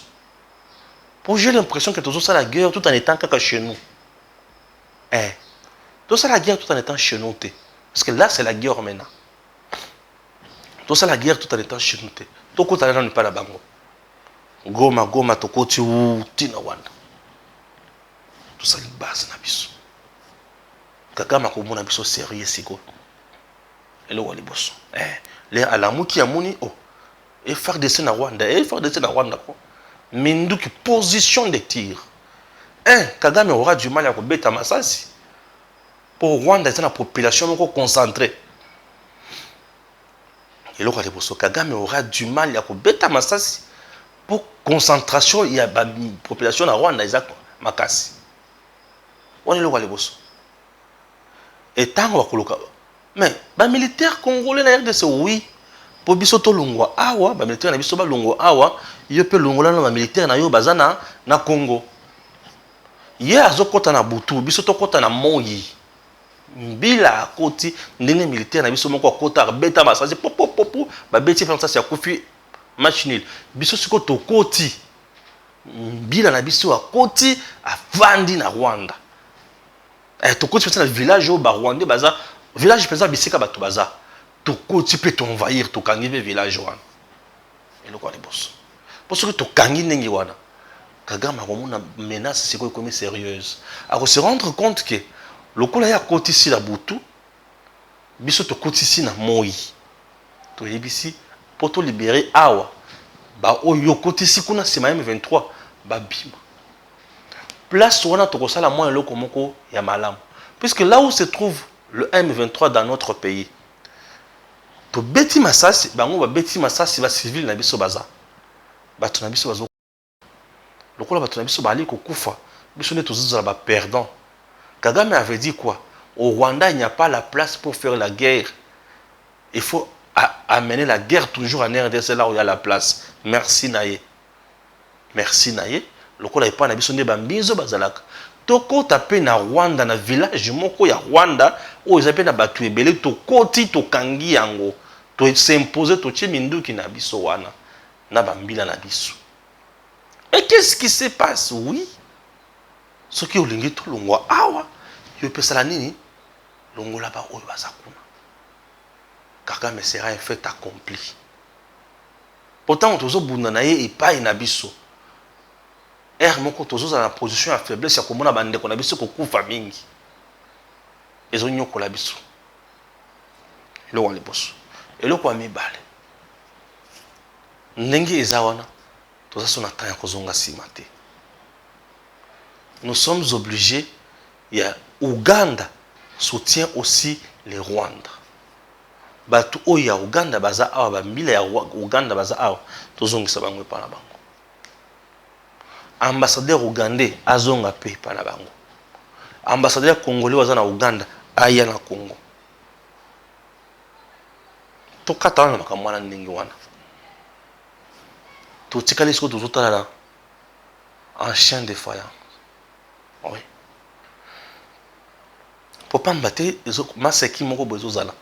J'ai l'impression que tout ça la guerre tout en étant chez nous. Tout ça la guerre tout en étant chez nous. Parce que là, c'est la guerre maintenant. Tout ça la guerre tout en étant chez nous. Tout le monde n'est pas là-bas. Goma, Tokoti ou Tina Wanda. Tout ça, c'est base Nabiso. Kagame ko mona biso sérieux siko. Ele wali bosso. Les alamu ki amoni oh. Et faire descendre na Rwanda, quoi. Minduki position de tir. Kagame aura du mal à kobeta masasi. Pour Rwanda, c'est la population moko concentrée. Et le wali bosso Kagame aura du mal à kobeta masasi. Pour concentration, il y a une population na Rwanda exact makasi. On est le wali bosso. Et tant que mais les militaires congolais na RDC oui pour biso to longwa awa ba militaire na biso ba longwa awa yo pe longola na ba militaire na yo bazana na Congo ye azokota na butu biso to kota na moyi mbila koti ndenge militaire na biso moko kota beta masasi popopopo ba beti français ya kufi match nul biso siko to koti mbila na biso akoti avandi na Rwanda. Tokoti peut-être le village au Rwandais baza village peut-être bisika bato baza tokoti peut envahir tokangi be village wana et le quoi les boss parce que tokangi ndenge wana Kagame akomona menace c'est quoi comme sérieuse à se rendre compte que lokola ya koti si la butu biso tokoti si na moi to yebisi pour to libérer awa ba oyo koti si kuna sema M23 ba bima place wana tokosala moins eloko moko ya malamu puisque là où se trouve le M23 dans notre pays to beti masasi bango ba beti masasi ba civil na biso baza bato na biso bazo lokola bato na biso bali kokufa biso nde tozozala baperdant. Kagame avait dit quoi? Au Rwanda, il n'y a pas la place pour faire la guerre. Il faut amener la guerre toujours en RDC, là où il y a la place. Merci Naye. Merci Naye. Lokola epa na biso nde bambizo bazalaka. Toko tapé na Rwanda, na village moko ya Rwanda, où ils appellent na batu ebele, to koti to kangi yango, to s'imposer to tche minduki na biso wana, na bambila na biso. Et qu'est-ce qui se passe? Oui. Ce qui est au lingi to longwa awa, yo pesala nini? Longo là-bas oyo bazakuna. Kagame sera un fait accompli. Pourtant, tozo bunda na ye epai na biso. Moko tozo za na position ya faiblesse ya komona bande ko na biso ko kufa mingi. Ezo nyoko la biso. Elo wa liboso. Elo kwa mibale. Ndenge ezawana. Toza sona tanya kozonga simate. Nous sommes obligés, il y a Ouganda soutient aussi les Rwandais. Batu oya Ouganda baza awa bambila ya Ouganda baza awa tozongisa bango pa na bango. Ambassadeur ougandais azonga pe pa na bango. Ambassadeur congolais waza na Ouganda aya na Congo. Tokata na makamwa na ndenge wana. Totikali siko tozotala na en chien de faïence. Oui. Pour pas me battre, maseki moko bezozala.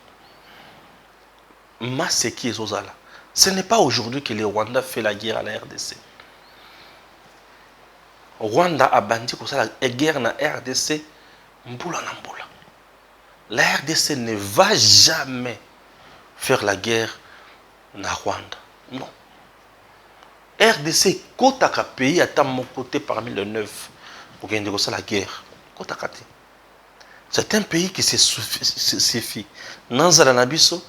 Maseki ezozala. Ce n'est pas aujourd'hui que le Rwanda fait la guerre à la RDC. Rwanda a bandi pour ça la guerre na RDC mboula na mboula. La RDC ne va jamais faire la guerre na Rwanda. Non. RDC kotaka pays à mon côté parmi les 9 pour gagner la guerre. Kotaka te. C'est un pays qui se suffit. Nanzala nabiso,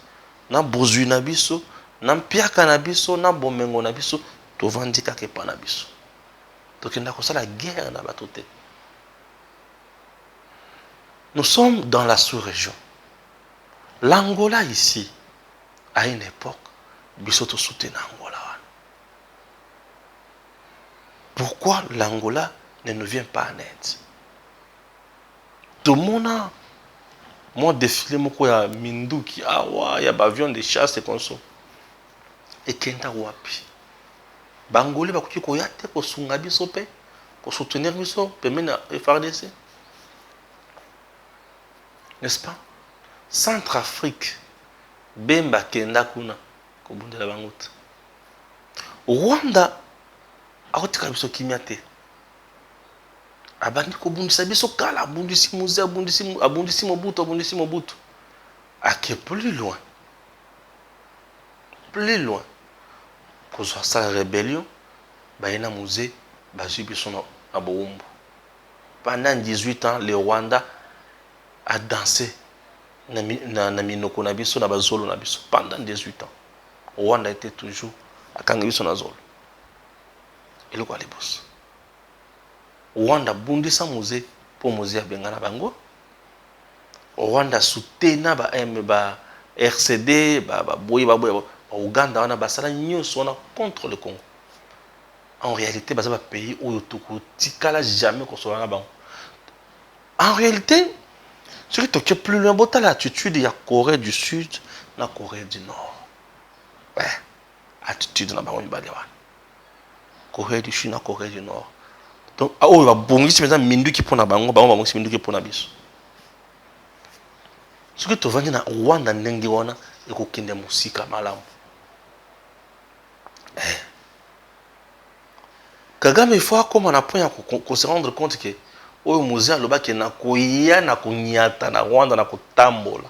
na bozui nabiso, na mpiaka nabiso, na bomengo nabiso, to vandika ke pa nabiso. Donc il y a la guerre na batote. Nous sommes dans la sous-région. L'Angola ici, à une époque, bisoto soutient Angola. Pourquoi l'Angola ne nous vient pas en aide? Tout le monde a moi défilé moko ya minduki awa ya avion de chasse et conso. Et kenda wapi? Bangolais bakoki koya te ko sunga biso pe, ko soutenir biso pe mena FARDC. N'est-ce pas? Centrafrique bemba kenda kuna ko bundela bangout. Rwanda akotika biso kimia te. Abandi ko bundisa biso kala abundisi muze abundisi Mobutu. Ake plus loin. Plus loin. Kozwa sa rébellion baina muze bazwi biso na boumbu. Pendant 18 ans le Rwanda a dansé na minoko na biso na bazolo na biso pendant 18 ans. Rwanda était toujours akanga biso na zolo. Eloko ali boss. Rwanda bundisa muze pour muze abengana bango. Rwanda soutena ba RCD ba Ouganda wana basala nyonso wana contre le Congo. En réalité baza ba pays oyo tokotikala jamais kosola na bango. En réalité ce qui toke plus loin bota l'attitude ya Corée du Sud na Corée du Nord. Ouais, attitude na bango mibale wana. Corée du Sud na Corée du Nord. Donc oh va bongisi maintenant minduki pona bango bongisi minduki pona biso. Ce que tu vas na Rwanda ndenge wana ekokende musika malamu. Kagame il faut comme on a point qu'on se rendre compte que oyo muze alobaki na koya na kunyata na Rwanda na kotambola.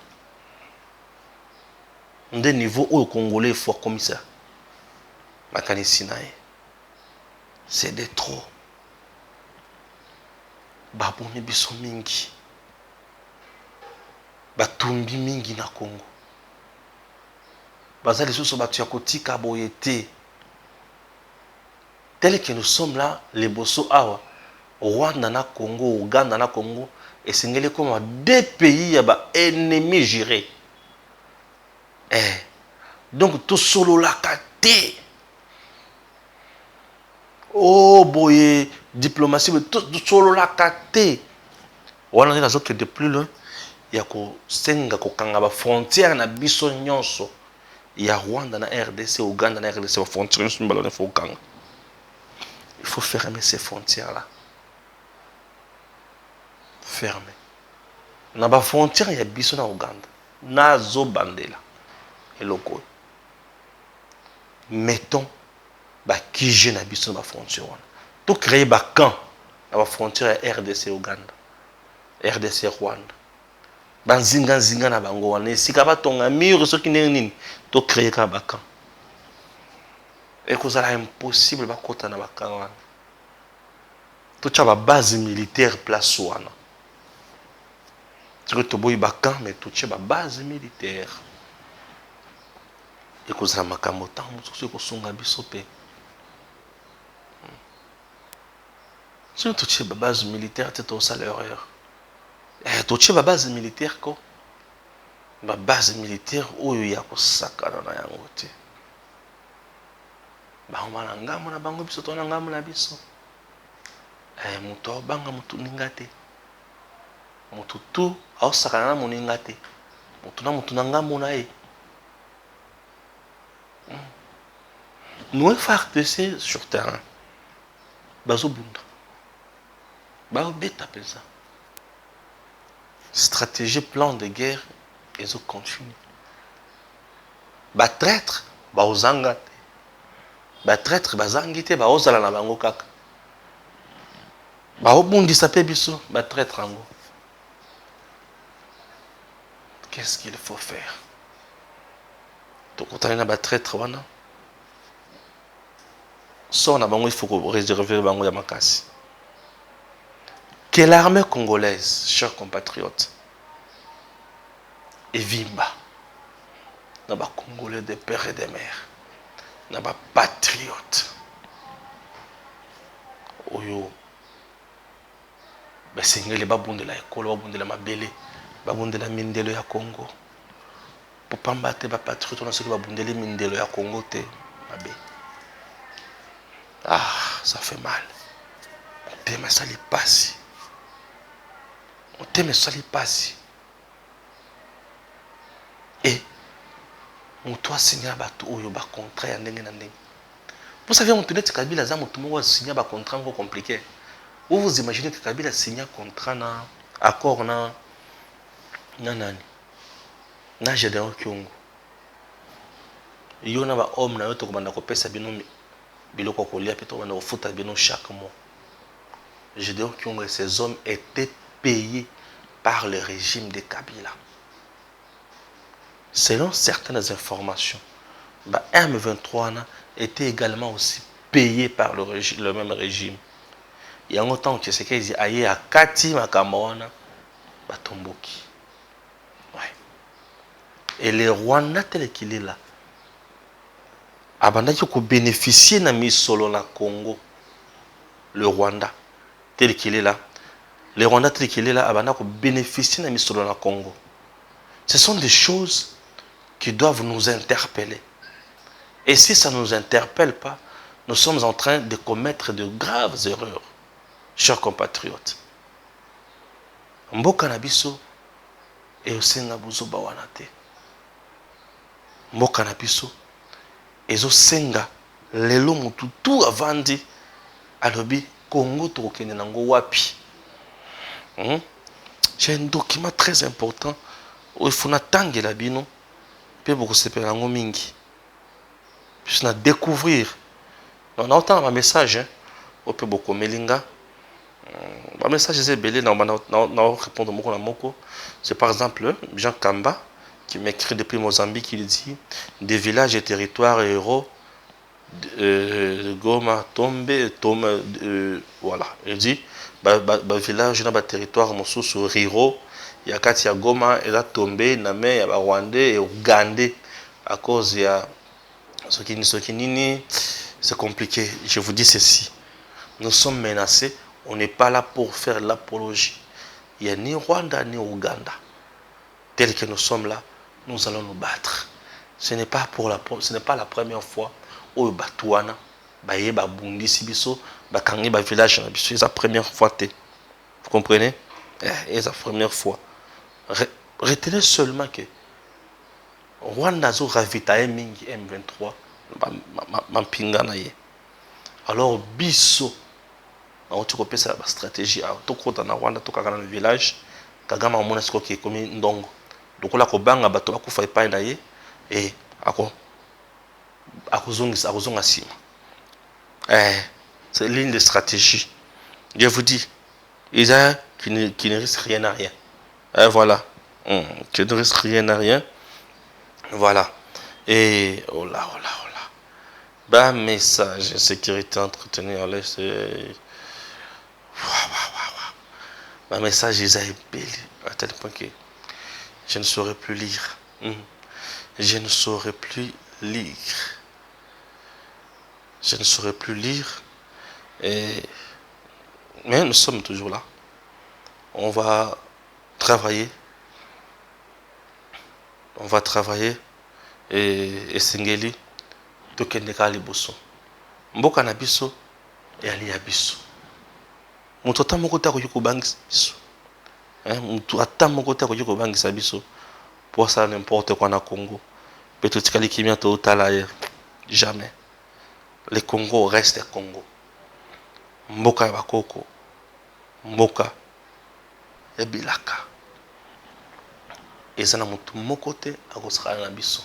Nde niveau oyo congolais fort comme ça. Makanisi nae. C'est de trop. Baboni biso mingi. Batumbi mingi na Congo. Bazali soso batu ya kotika boyete. Tel que nous sommes là, les bosso awa, Rwanda na Congo, Ouganda na Congo, et c'est comme deux pays ennemis jurés. Donc tout solo la kate. Oh boye diplomatie tout solo la kate. Wana nde nazokende plus loin ya kosenga kokanga bafrontière na biso nyonso ya Rwanda na RDC, Uganda na RDC, bafrontière nyonso mibale faut kokanga. Il faut fermer ces frontières là. Fermer. Na bafrontière ya biso na Uganda nazo bandela eloko. Mettons bakije na biso na bafrontière wana. To créer bakamp na bafrontière ya RDC Uganda, RDC Rwanda. Banzinga zinga na bango wana esika batonga mur soki ndenge nini to créer ka bakamp. Ekozala impossible bakota na bakamp wana. To tcha ba base militaire place wana. Tu to boy bakamp mais to tcha ba base militaire. Ekozala makambo tango soki kosunga biso pe. Si tu tcha ba base militaire te to sala erreur. Tu tcha ba base militaire ko. Ba base militaire oyo ya kosakana na yango te. Ba omala ngambo na bango biso to na ngambo na biso. Mutu banga mutu ninga te. Mutu tu aosakana na moninga te. Mutu na ngambo na ye. Nous FARDC sur terrain. Bazo bunda. Bao beta pesa. Stratégie, plan de guerre, et zo continue. Ba traître, ba ozanga te. Ba traître, ba zangi te, ba ozala na bango kaka. Ba obundisa pe biso, ba traître ango. Qu'est-ce qu'il faut faire? Tokotana ba traître wana. So na bango il faut réserver bango ya makasi. Que l'armée congolaise, chers compatriotes, et vimba, n'a pas congolais de père et de mère, n'a pas patriote. Oyo, ben c'est les babouns de la école, babouns de la mabele, babouns de la mindelo ya Congo. Pour pas battre ba patriote, on a ceux qui babouns de la mindelo ya Congo te, mabé. Ah, ça fait mal. On t'aime ça les passe. On t'aime ça les passe. Et on doit signer un contrat. Vous savez, on tenait que Kabila a signé un contrat compliqué. Vous vous imaginez que Kabila a signé un contrat, un accord, na Gédéon Kyongo. Il y a un homme qui a pesa biloko kolia pe to bana ofuta bino chaque mois. Gédéon Kyongo et ses hommes étaient payés par le régime de Kabila. Selon certaines informations, M23 était également aussi payé par le même régime. Il y a un temps que c'est qu'ils disent aïe à Kati Makamona Batomboki. Ouais. Et les Rwandais tel qu'il est là, abandaki ko bénéficier na misolo na Congo. Le Rwanda tel qu'il est là, les Rwandais tel qu'il est là, abandaki ko bénéficier na misolo na Congo. Ce sont des choses qui doivent nous interpeller. Et si ça ne nous interpelle pas, nous sommes en train de commettre de graves erreurs, chers compatriotes. Mboka na biso et osenga buzoba wana te. Mboka na biso ezo senga lelo mutu tout avandi alobi Congo tokende nango wapi. J'ai un document très important où il faut n'attendre la bino pe beaucoup sepela nango mingi. Puis na découvrir. On entend un message au peu beaucoup melinga. Un message c'est belé na répondre moko. C'est par exemple Jean Kamba qui m'écrit depuis Mozambique, il dit des villages et territoires héros de Goma tombé voilà, il dit village na territoire mosusu Riro ya kati ya Goma et là tombé na main ya Rwandais et Ougandais à cause ya ce qui nini, c'est compliqué. Je vous dis ceci, nous sommes menacés, on n'est pas là pour faire l'apologie. Il n'y a ni Rwanda ni Ouganda. Tel que nous sommes là, nous allons nous battre. Ce n'est pas la première fois où Batouana baye babundisi biso bakangi ba village na biso, c'est la première fois te. Vous comprenez? C'est la première fois. Retenez seulement que Rwanda zo ravitaye mingi M23 mampinga na ye. Alors biso na otu kopesa ba stratégie a to kota na Rwanda to kaka na village kagama mona siko ki komi ndongo. Dokola ko banga bato bakufa epai na ye et akuzonga sima. C'est l'une des stratégies. Je vous dis, Isa qui ne risque rien à rien. Voilà. Qui ne risque rien à rien. Voilà. Et oh là. Bah, message sécurité entretenue à l'est. Bah, message Isa est belle à tel point que je ne saurais plus lire. Je ne saurais plus lire. Je ne saurais plus lire. Mais nous sommes toujours là. On va travailler. On va travailler. Et Singeli, tokendeka liboso. Mboka na biso, et ali ya biso. Mutu ata moko te akoki kobangisa biso. Mutu ata moko te akoki kobangisa biso. Pour ça, n'importe quoi na Congo. Peut-être que l'équipement total ailleurs. Jamais. Le Congo reste Congo. Mboka ya bakoko. Mboka ya bilaka. Et ça n'a mutu moko te akosaka na biso.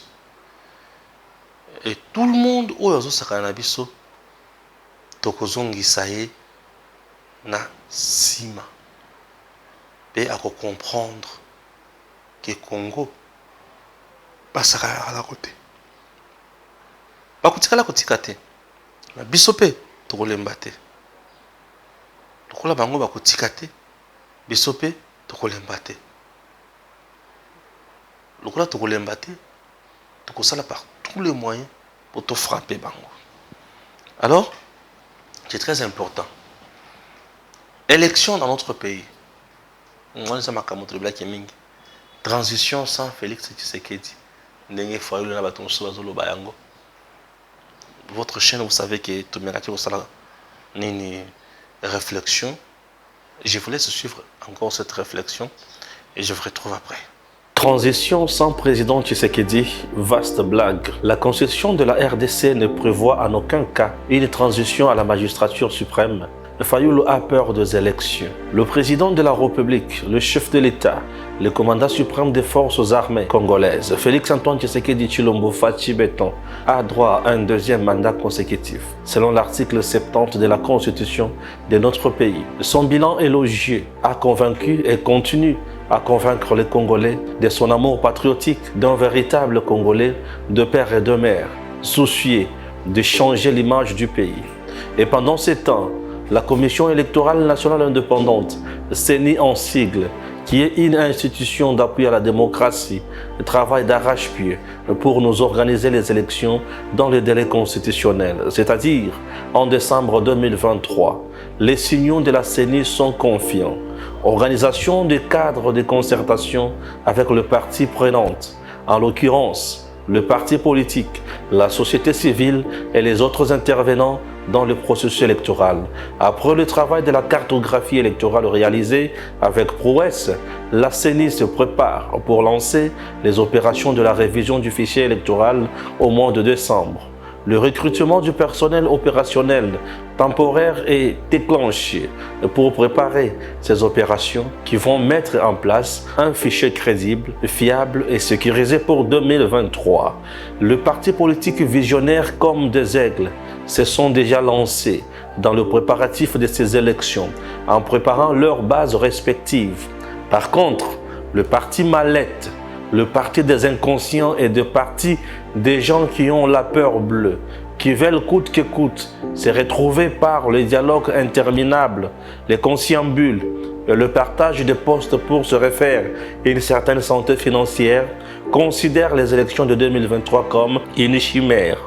Et tout le monde où est ce biso tokozongisa ye na sima. Et à comprendre que Congo basaka à la côté. Bakutika la kotika te. Na biso pe tokolemba te. Tokola bango bakutika te. Biso pe tokolemba te. Lokola tokolemba te. Tokosala par tous les moyens pour te frapper bango. Alors, c'est très important. Élection dans notre pays. Transition sans Félix Tshisekedi. Votre chaîne, vous savez que tout le monde une réflexion. Je vous laisse suivre encore cette réflexion et je vous retrouve après. Transition sans président Tshisekedi, vaste blague. La constitution de la RDC ne prévoit en aucun cas une transition à la magistrature suprême. Fayulu a peur des élections. Le président de la République, le chef de l'État, le commandant suprême des forces armées congolaises, Félix-Antoine Tshisekedi Tshilombo Fachi Beton, a droit à un deuxième mandat consécutif, selon l'article 70 de la Constitution de notre pays. Son bilan élogieux a convaincu et continue à convaincre les Congolais de son amour patriotique d'un véritable Congolais de père et de mère, soucieux de changer l'image du pays. Et pendant ces temps, la Commission électorale nationale indépendante, CENI en sigle, qui est une institution d'appui à la démocratie, travaille d'arrache-pied pour nous organiser les élections dans les délais constitutionnels, c'est-à-dire en décembre 2023. Les signaux de la CENI sont confiants. Organisation des cadres de concertation avec le parti prenante, en l'occurrence le parti politique, la société civile et les autres intervenants dans le processus électoral. Après le travail de la cartographie électorale réalisée avec prouesse, la CENI se prépare pour lancer les opérations de la révision du fichier électoral au mois de décembre. Le recrutement du personnel opérationnel temporaire est déclenché pour préparer ces opérations qui vont mettre en place un fichier crédible, fiable et sécurisé pour 2023. Le parti politique visionnaire comme des aigles se sont déjà lancés dans le préparatif de ces élections en préparant leurs bases respectives. Par contre, le parti mallette, le parti des inconscients et le parti des gens qui ont la peur bleue, qui veulent coûte que coûte se retrouver par le dialogue interminable, les conciliabules et le partage des postes pour se refaire une certaine santé financière, considèrent les élections de 2023 comme une chimère.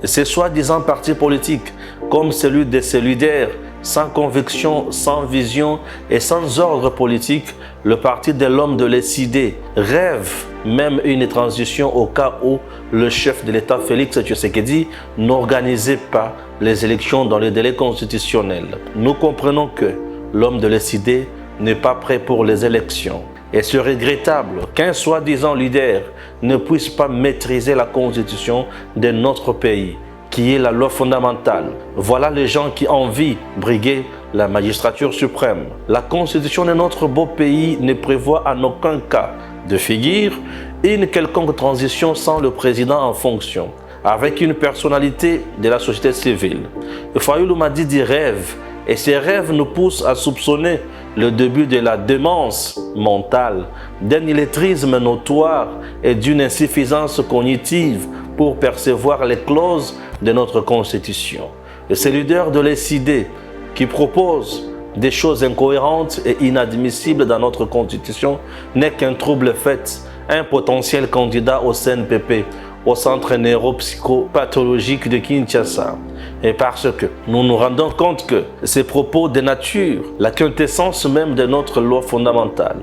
Ces soi-disant partis politiques, comme celui des solidaires, sans conviction, sans vision et sans ordre politique, le parti de l'homme de les idées rêve même une transition au cas où le chef de l'État Félix Tshisekedi n'organisait pas les élections dans les délais constitutionnels. Nous comprenons que l'homme de l'ECD n'est pas prêt pour les élections. Et c'est regrettable qu'un soi-disant leader ne puisse pas maîtriser la constitution de notre pays, qui est la loi fondamentale. Voilà les gens qui envient briguer la magistrature suprême. La constitution de notre beau pays ne prévoit en aucun cas de figure une quelconque transition sans le président en fonction, avec une personnalité de la société civile. Fayulu Madidi rêve, et ces rêves nous poussent à soupçonner le début de la démence mentale, d'un illettrisme notoire et d'une insuffisance cognitive pour percevoir les clauses de notre Constitution. Et ce leader de l'ECD qui propose des choses incohérentes et inadmissibles dans notre Constitution n'est qu'un trouble fait, un potentiel candidat au CNPP, au Centre neuropsychopathologique de Kinshasa. Et parce que nous nous rendons compte que ces propos dénaturent la quintessence même de notre loi fondamentale,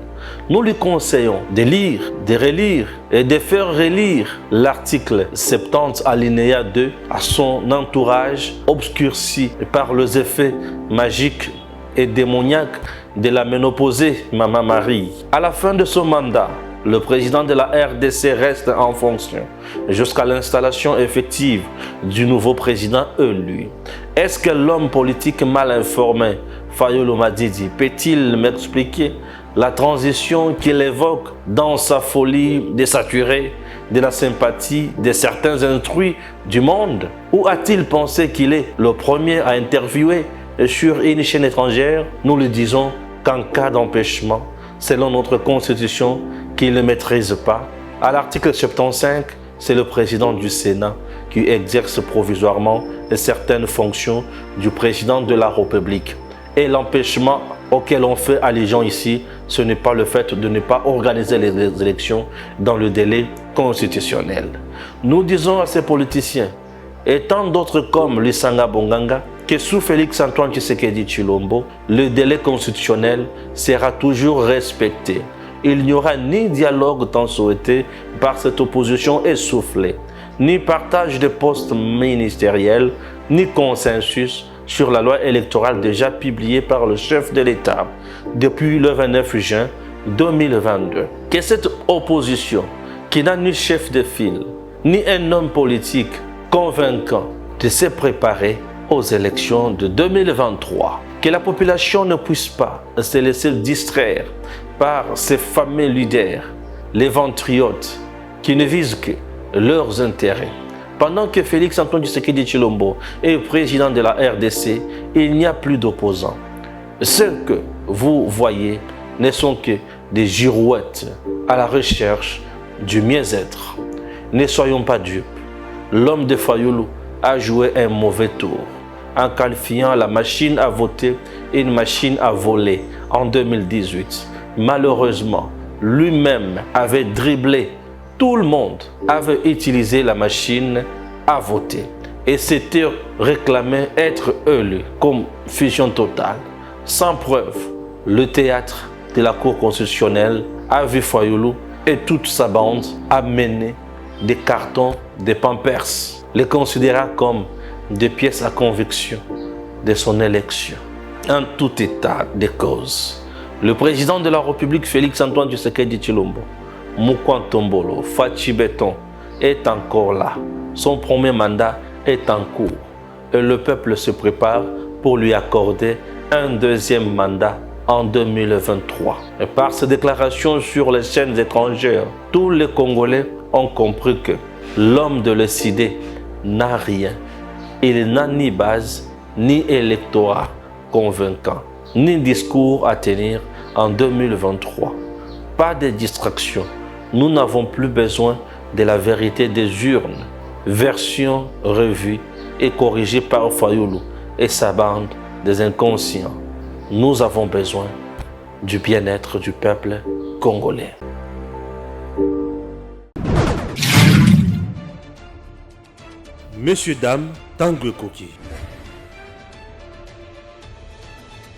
nous lui conseillons de lire, de relire et de faire relire l'article 70 alinéa 2 à son entourage obscurci par les effets magiques et démoniaques de la ménopausée Maman Marie. À la fin de son mandat, le président de la RDC reste en fonction jusqu'à l'installation effective du nouveau président élu. Est-ce que l'homme politique mal informé, Fayulu Madidi, peut-il m'expliquer la transition qu'il évoque dans sa folie désaturée de la sympathie de certains instruits du monde? Ou a-t-il pensé qu'il est le premier à interviewer sur une chaîne étrangère? Nous lui disons qu'en cas d'empêchement, selon notre constitution, qu'il ne maîtrise pas, à l'article 75, c'est le président du Sénat qui exerce provisoirement certaines fonctions du président de la République. Et l'empêchement auquel on fait allusion ici, ce n'est pas le fait de ne pas organiser les élections dans le délai constitutionnel. Nous disons à ces politiciens, et tant d'autres comme Lisanga Bonganga, que sous Félix Antoine Tshisekedi Tshilombo, le délai constitutionnel sera toujours respecté. Il n'y aura ni dialogue tant souhaité par cette opposition essoufflée, ni partage de postes ministériels, ni consensus sur la loi électorale déjà publiée par le chef de l'État depuis le 29 juin 2022. Que cette opposition, qui n'a ni chef de file, ni un homme politique convaincant de se préparer aux élections de 2023. Que la population ne puisse pas se laisser distraire par ces fameux leaders, les ventriotes, qui ne visent que leurs intérêts. Pendant que Félix Antoine Tshisekedi Tshilombo est président de la RDC, il n'y a plus d'opposants. Ceux que vous voyez ne sont que des girouettes à la recherche du mieux-être. Ne soyons pas dupes. L'homme de Fayulu a joué un mauvais tour en qualifiant la machine à voter une machine à voler en 2018. Malheureusement, lui-même avait dribblé tout le monde, avait utilisé la machine à voter et s'était réclamé être élu comme fusion totale. Sans preuve, le théâtre de la Cour constitutionnelle a vu Fayulu et toute sa bande amener des cartons, des pampers, les considérant comme des pièces à conviction de son élection. En tout état de cause, le président de la République Félix Antoine Tshisekedi Tshilombo, Moukwatombolo Fachi Beton, est encore là. Son premier mandat est en cours et le peuple se prépare pour lui accorder un deuxième mandat en 2023. Et par ses déclarations sur les chaînes étrangères, tous les Congolais ont compris que l'homme de l'ECD n'a rien. Il n'a ni base, ni électorat convaincant, ni discours à tenir en 2023. Pas de distraction. Nous n'avons plus besoin de la vérité des urnes. Version revue et corrigée par Fayulu et sa bande des inconscients. Nous avons besoin du bien-être du peuple congolais. Messieurs, dames, Tanguy Koki.